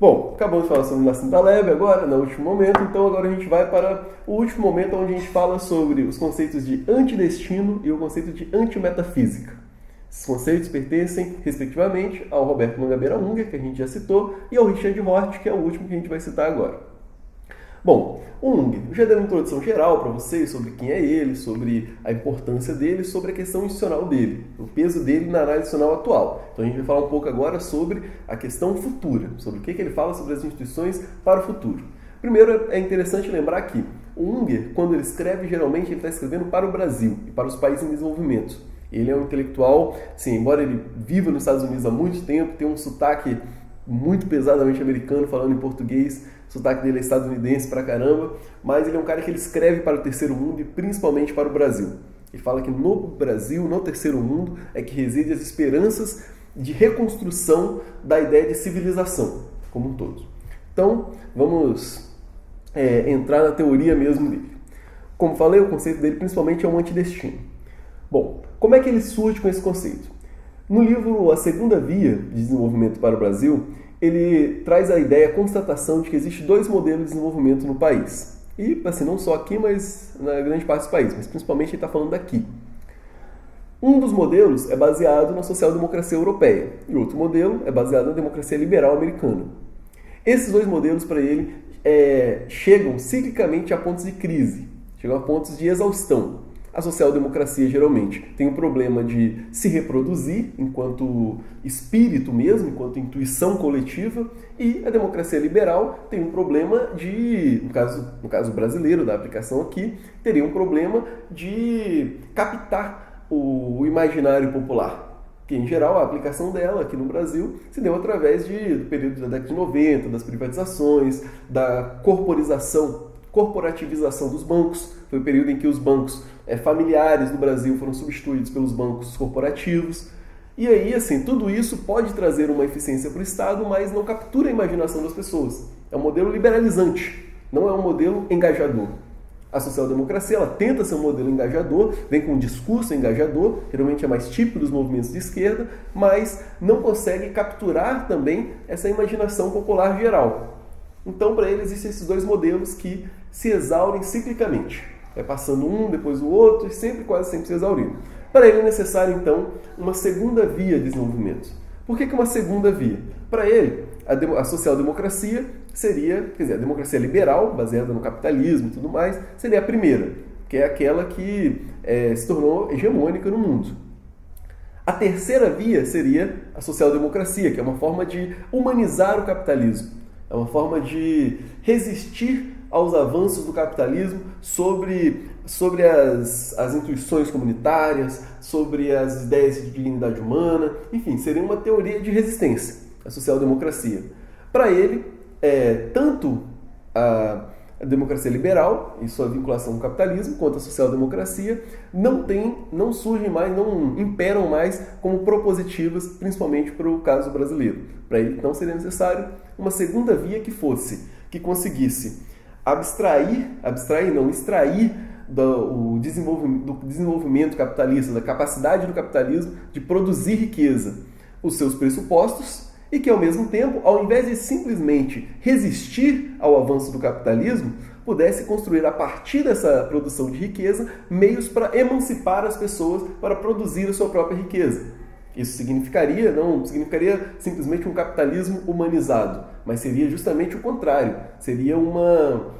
Bom, acabamos de falar sobre Nassim Taleb agora, no último momento, então agora a gente vai para o último momento onde a gente fala sobre os conceitos de antidestino e o conceito de antimetafísica. Esses conceitos pertencem, respectivamente, ao Roberto Mangabeira Unger, que a gente já citou, e ao Richard Rorty, que é o último que a gente vai citar agora. Bom, o Unger já deu uma introdução geral para vocês sobre quem é ele, sobre a importância dele, sobre a questão institucional dele, o peso dele na análise institucional atual. Então a gente vai falar um pouco agora sobre a questão futura, sobre o que ele fala sobre as instituições para o futuro. Primeiro, é interessante lembrar que o Unger, quando ele escreve, geralmente ele está escrevendo para o Brasil e para os países em desenvolvimento. Ele é um intelectual, sim, embora ele viva nos Estados Unidos há muito tempo, tem um sotaque muito pesadamente americano, falando em português, o sotaque dele é estadunidense pra caramba, mas ele é um cara que ele escreve para o terceiro mundo e principalmente para o Brasil. Ele fala que no Brasil, no terceiro mundo, é que residem as esperanças de reconstrução da ideia de civilização como um todo. Então, vamos entrar na teoria mesmo dele. Como falei, o conceito dele principalmente é um antidestino. Bom, como é que ele surge com esse conceito? No livro A Segunda Via de Desenvolvimento para o Brasil, ele traz a ideia, a constatação de que existe dois modelos de desenvolvimento no país. E, assim, não só aqui, mas na grande parte dos países, mas principalmente ele está falando daqui. Um dos modelos é baseado na social-democracia europeia e outro modelo é baseado na democracia liberal americana. Esses dois modelos, para ele, chegam ciclicamente a pontos de crise, chegam a pontos de exaustão. A social-democracia, geralmente, tem um problema de se reproduzir enquanto espírito mesmo, enquanto intuição coletiva, e a democracia liberal tem um problema de, no caso brasileiro, da aplicação aqui, teria um problema de captar o imaginário popular, que, em geral, a aplicação dela aqui no Brasil se deu através do período da década de 90, das privatizações, da corporativização dos bancos. Foi o período em que os bancos familiares no Brasil foram substituídos pelos bancos corporativos. E aí, assim, tudo isso pode trazer uma eficiência para o Estado, mas não captura a imaginação das pessoas. É um modelo liberalizante, não é um modelo engajador. A social-democracia, ela tenta ser um modelo engajador, vem com um discurso engajador, geralmente é mais típico dos movimentos de esquerda, mas não consegue capturar também essa imaginação popular geral. Então, para ele, existem esses dois modelos que se exaurem ciclicamente. Vai passando um, depois o outro, e quase sempre se exaurindo. Para ele é necessário, então, uma segunda via de desenvolvimento. Por que uma segunda via? Para ele, a social-democracia seria, quer dizer, a democracia liberal, baseada no capitalismo e tudo mais, seria a primeira, que é aquela que se tornou hegemônica no mundo. A terceira via seria a social-democracia, que é uma forma de humanizar o capitalismo. É uma forma de resistir aos avanços do capitalismo sobre as intuições comunitárias, sobre as ideias de dignidade humana, enfim, seria uma teoria de resistência, a social-democracia. Para ele, tanto a democracia liberal e sua vinculação com o capitalismo, quanto a social-democracia, não surgem mais, não imperam mais como propositivas, principalmente para o caso brasileiro. Para ele, então, seria necessário uma segunda via que conseguisse extrair do desenvolvimento capitalista, da capacidade do capitalismo de produzir riqueza, os seus pressupostos, e que, ao mesmo tempo, ao invés de simplesmente resistir ao avanço do capitalismo, pudesse construir, a partir dessa produção de riqueza, meios para emancipar as pessoas para produzir a sua própria riqueza. Isso não significaria simplesmente um capitalismo humanizado, mas seria justamente o contrário. Seria uma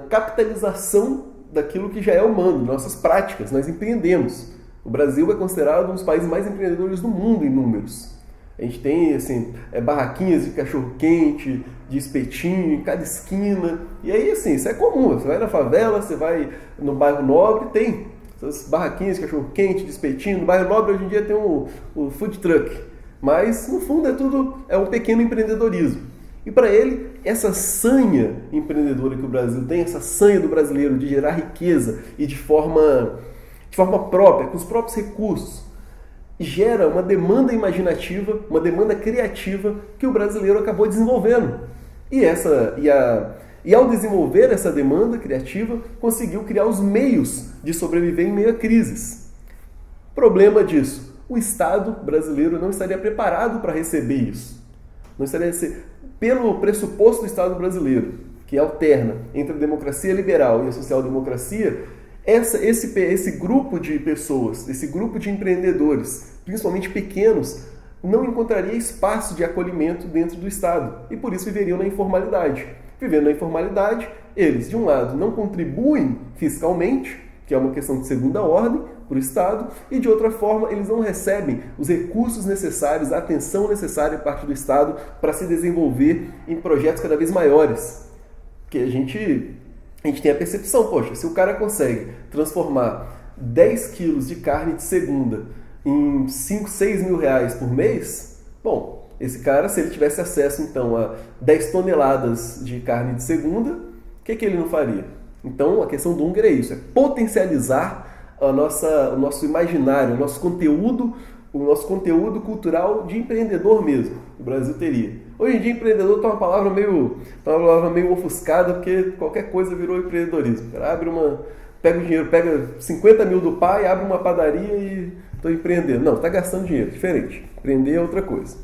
capitalização daquilo que já é humano, nossas práticas. Nós empreendemos. O Brasil é considerado um dos países mais empreendedores do mundo em números. A gente tem assim, barraquinhas de cachorro-quente, de espetinho em cada esquina. E aí, assim, isso é comum. Você vai na favela, você vai no bairro nobre, tem essas barraquinhas de cachorro-quente, de espetinho. No bairro nobre, hoje em dia, tem o food truck. Mas, no fundo, é um pequeno empreendedorismo. E para ele, essa sanha empreendedora que o Brasil tem, essa sanha do brasileiro de gerar riqueza e de forma própria, com os próprios recursos, gera uma demanda imaginativa, uma demanda criativa que o brasileiro acabou desenvolvendo. E ao desenvolver essa demanda criativa, conseguiu criar os meios de sobreviver em meio a crises. Problema disso: o Estado brasileiro não estaria preparado para receber isso. não estaria pelo pressuposto do Estado brasileiro, que alterna entre a democracia liberal e a social-democracia. Esse grupo de pessoas, esse grupo de empreendedores, principalmente pequenos, não encontraria espaço de acolhimento dentro do Estado e por isso viveriam na informalidade. Vivendo na informalidade, eles, de um lado, não contribuem fiscalmente, que é uma questão de segunda ordem para o Estado, e de outra forma, eles não recebem os recursos necessários, a atenção necessária parte do Estado para se desenvolver em projetos cada vez maiores. Porque a gente tem a percepção, poxa, se o cara consegue transformar 10 quilos de carne de segunda em 5, 6 mil reais por mês, bom, esse cara, se ele tivesse acesso então a 10 toneladas de carne de segunda, o que ele não faria? Então a questão do Unger é isso, é potencializar o nosso imaginário, o nosso conteúdo cultural de empreendedor mesmo, que o Brasil teria. Hoje em dia, empreendedor tá uma palavra meio ofuscada, porque qualquer coisa virou empreendedorismo. O cara pega o dinheiro, pega 50 mil do pai, abre uma padaria e estou empreendendo. Não, está gastando dinheiro, diferente. Empreender é outra coisa.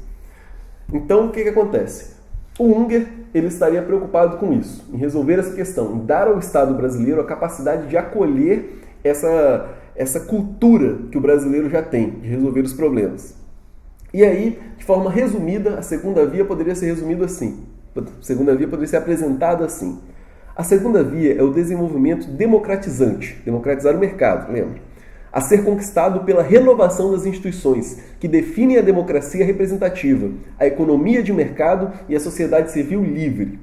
Então, o que acontece? O Unger, ele estaria preocupado com isso, em resolver essa questão, em dar ao Estado brasileiro a capacidade de acolher essa cultura que o brasileiro já tem, de resolver os problemas. E aí, de forma resumida, a segunda via poderia ser resumida assim. A segunda via poderia ser apresentada assim. A segunda via é o desenvolvimento democratizante, democratizar o mercado, lembra? A ser conquistado pela renovação das instituições, que definem a democracia representativa, a economia de mercado e a sociedade civil livre.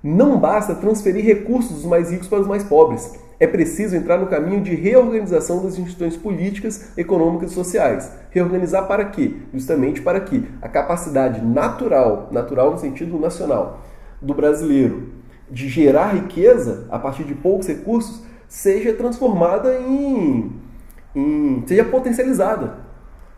Não basta transferir recursos dos mais ricos para os mais pobres. É preciso entrar no caminho de reorganização das instituições políticas, econômicas e sociais. Reorganizar para quê? Justamente para que a capacidade natural no sentido nacional, do brasileiro de gerar riqueza a partir de poucos recursos seja transformada seja potencializada.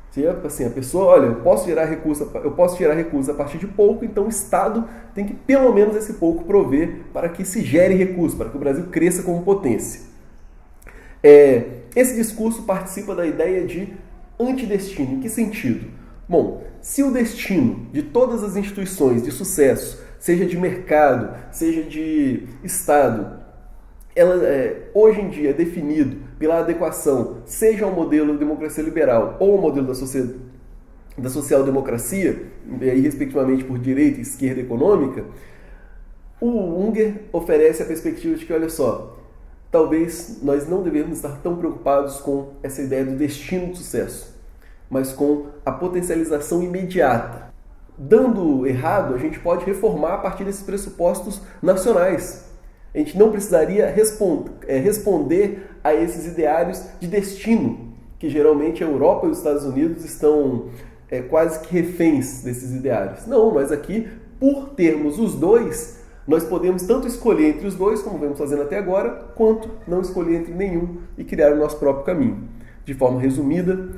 Seja assim, a pessoa, olha, eu posso gerar recursos a partir de pouco, então o Estado tem que pelo menos esse pouco prover para que se gere recursos, para que o Brasil cresça como potência. Esse discurso participa da ideia de antidestino. Em que sentido? Bom, se o destino de todas as instituições de sucesso, seja de mercado, seja de Estado, hoje em dia é definido pela adequação, seja ao modelo de democracia liberal ou ao modelo da social-democracia, e aí, respectivamente por direita e esquerda econômica, o Unger oferece a perspectiva de que, olha só, talvez nós não devemos estar tão preocupados com essa ideia do destino de sucesso, mas com a potencialização imediata. Dando errado, a gente pode reformar a partir desses pressupostos nacionais. A gente não precisaria responder a esses ideários de destino, que geralmente a Europa e os Estados Unidos estão quase que reféns desses ideários. Não, mas aqui, por termos os dois, nós podemos tanto escolher entre os dois, como vemos fazendo até agora, quanto não escolher entre nenhum e criar o nosso próprio caminho. De forma resumida,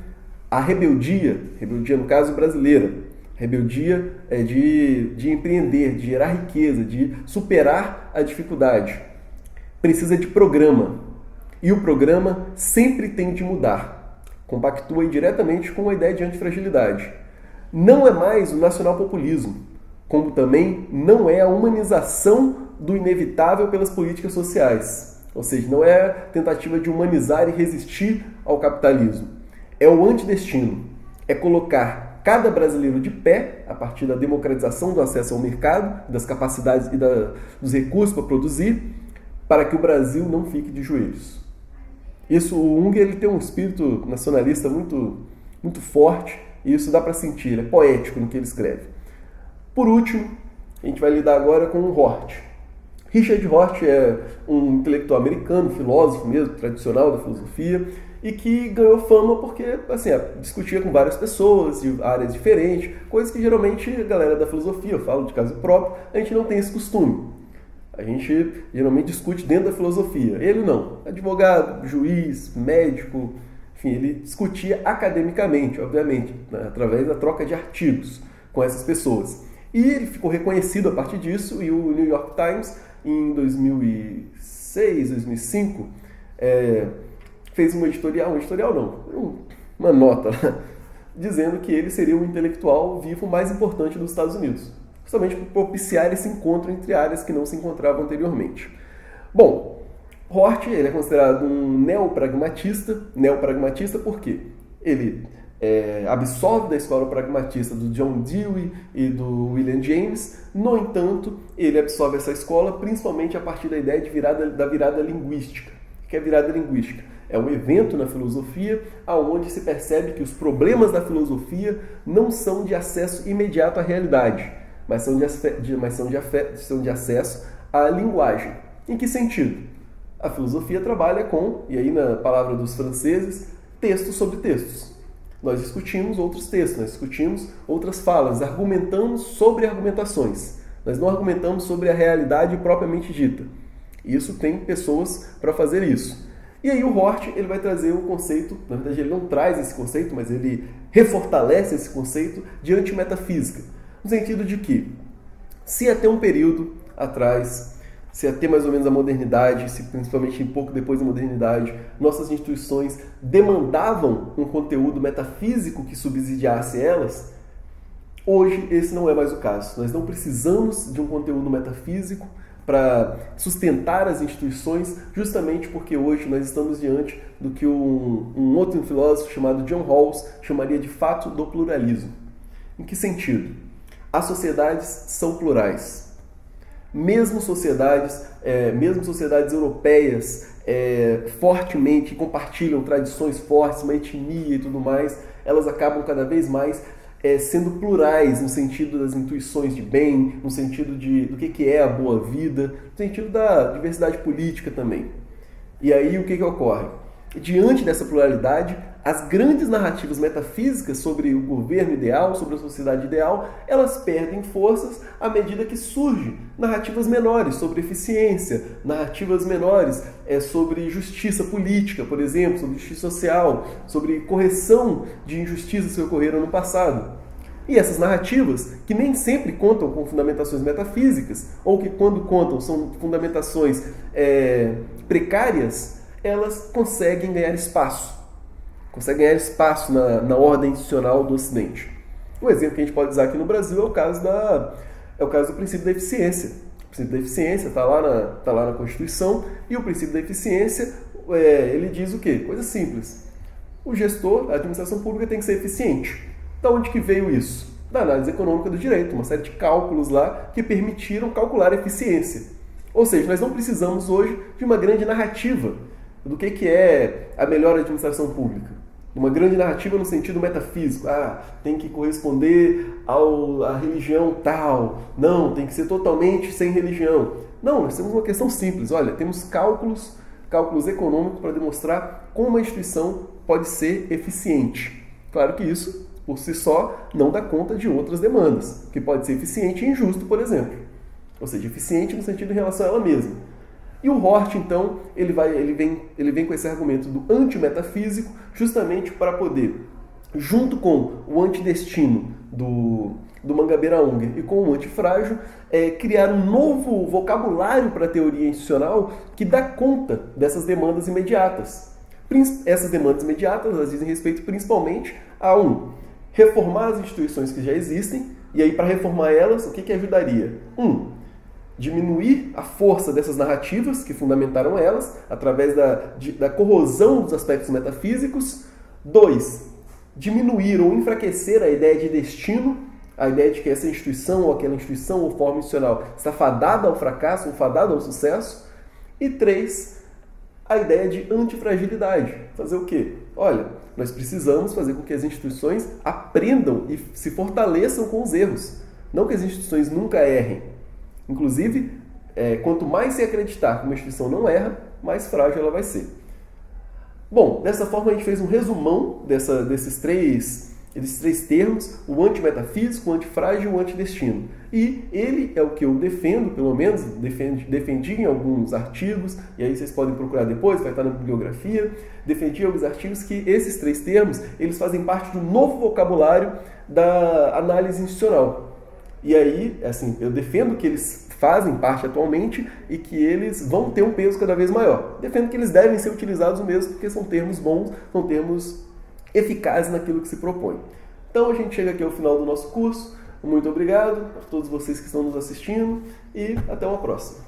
a rebeldia no caso brasileira, rebeldia é de empreender, de gerar riqueza, de superar a dificuldade. Precisa de programa. E o programa sempre tem de mudar. Compactua diretamente com a ideia de antifragilidade. Não é mais o nacional-populismo, como também não é a humanização do inevitável pelas políticas sociais. Ou seja, não é a tentativa de humanizar e resistir ao capitalismo. É o antidestino. É colocar cada brasileiro de pé, a partir da democratização do acesso ao mercado, das capacidades e dos recursos para produzir, para que o Brasil não fique de joelhos. Isso, o Unger, ele tem um espírito nacionalista muito, muito forte, e isso dá para sentir, ele é poético no que ele escreve. Por último, a gente vai lidar agora com o Hort. Richard Hort é um intelectual americano, filósofo mesmo, tradicional da filosofia, e que ganhou fama porque assim, discutia com várias pessoas de áreas diferentes, coisas que geralmente a galera da filosofia, eu falo de caso próprio, a gente não tem esse costume. A gente geralmente discute dentro da filosofia. Ele não. Advogado, juiz, médico, enfim, ele discutia academicamente, obviamente, né, através da troca de artigos com essas pessoas. E ele ficou reconhecido a partir disso, e o New York Times, em 2006, 2005, fez uma nota dizendo que ele seria o intelectual vivo mais importante dos Estados Unidos, justamente por propiciar esse encontro entre áreas que não se encontravam anteriormente. Bom, Hort ele é considerado um neopragmatista por quê? Ele absorve da escola pragmatista do John Dewey e do William James. No entanto, ele absorve essa escola principalmente a partir da ideia da virada linguística. O que é virada linguística? É um evento na filosofia onde se percebe que os problemas da filosofia não são de acesso imediato à realidade, mas são de acesso à linguagem. Em que sentido? A filosofia trabalha com, e aí na palavra dos franceses, textos sobre textos. Nós discutimos outros textos, nós discutimos outras falas, argumentamos sobre argumentações. Nós não argumentamos sobre a realidade propriamente dita. Isso tem pessoas para fazer isso. E aí o Hort ele vai trazer um conceito, na verdade ele não traz esse conceito, mas ele refortalece esse conceito de antimetafísica. No sentido de que, se até um período atrás, se até mais ou menos a modernidade, se principalmente um pouco depois da modernidade, nossas instituições demandavam um conteúdo metafísico que subsidiasse elas, hoje esse não é mais o caso. Nós não precisamos de um conteúdo metafísico para sustentar as instituições, justamente porque hoje nós estamos diante do que um outro filósofo chamado John Rawls chamaria de fato do pluralismo. Em que sentido? As sociedades são plurais. Mesmo sociedades europeias fortemente compartilham tradições fortes, uma etnia e tudo mais, elas acabam cada vez mais sendo plurais no sentido das intuições de bem, no sentido do que é a boa vida, no sentido da diversidade política também. E aí o que ocorre? Diante dessa pluralidade, as grandes narrativas metafísicas sobre o governo ideal, sobre a sociedade ideal, elas perdem forças à medida que surgem narrativas menores sobre eficiência, narrativas menores sobre justiça política, por exemplo, sobre justiça social, sobre correção de injustiças que ocorreram no passado. E essas narrativas, que nem sempre contam com fundamentações metafísicas, ou que quando contam são fundamentações precárias, elas conseguem ganhar espaço na ordem institucional do Ocidente. Um exemplo que a gente pode usar aqui no Brasil é o caso do princípio da eficiência. O princípio da eficiência está lá na Constituição, e o princípio da eficiência ele diz o quê? Coisa simples. O gestor, a administração pública tem que ser eficiente. Da onde que veio isso? Da análise econômica do direito, uma série de cálculos lá que permitiram calcular a eficiência. Ou seja, nós não precisamos hoje de uma grande narrativa do que é a melhor administração pública. Uma grande narrativa no sentido metafísico. Tem que corresponder à religião tal. Não, tem que ser totalmente sem religião. Não, nós temos uma questão simples. Olha, temos cálculos econômicos para demonstrar como uma instituição pode ser eficiente. Claro que isso, por si só, não dá conta de outras demandas, que pode ser eficiente e injusto, por exemplo. Ou seja, eficiente no sentido em relação a ela mesma. E o Hort, então, ele vem com esse argumento do antimetafísico justamente para poder, junto com o antidestino do Mangabeira Unger e com o antifrágil, criar um novo vocabulário para a teoria institucional que dá conta dessas demandas imediatas. Essas demandas imediatas elas dizem respeito principalmente a reformar as instituições que já existem, e aí para reformar elas, o que ajudaria? Diminuir a força dessas narrativas que fundamentaram elas, através da corrosão dos aspectos metafísicos. 2. Diminuir ou enfraquecer a ideia de destino, a ideia de que essa instituição ou aquela instituição ou forma institucional está fadada ao fracasso ou fadada ao sucesso. E 3. A ideia de antifragilidade. Fazer o quê? Olha, nós precisamos fazer com que as instituições aprendam e se fortaleçam com os erros. Não que as instituições nunca errem. Inclusive, quanto mais se acreditar que uma instituição não erra, mais frágil ela vai ser. Bom, dessa forma a gente fez um resumão desses três termos, o antimetafísico, o antifrágil e o antidestino. E ele é o que eu defendo, pelo menos, defendi em alguns artigos, e aí vocês podem procurar depois, vai estar na bibliografia, defendi em alguns artigos que esses 3 termos, eles fazem parte do novo vocabulário da análise institucional. E aí, assim, eu defendo que eles fazem parte atualmente e que eles vão ter um peso cada vez maior. Defendo que eles devem ser utilizados mesmo porque são termos bons, são termos eficazes naquilo que se propõe. Então a gente chega aqui ao final do nosso curso. Muito obrigado a todos vocês que estão nos assistindo e até uma próxima.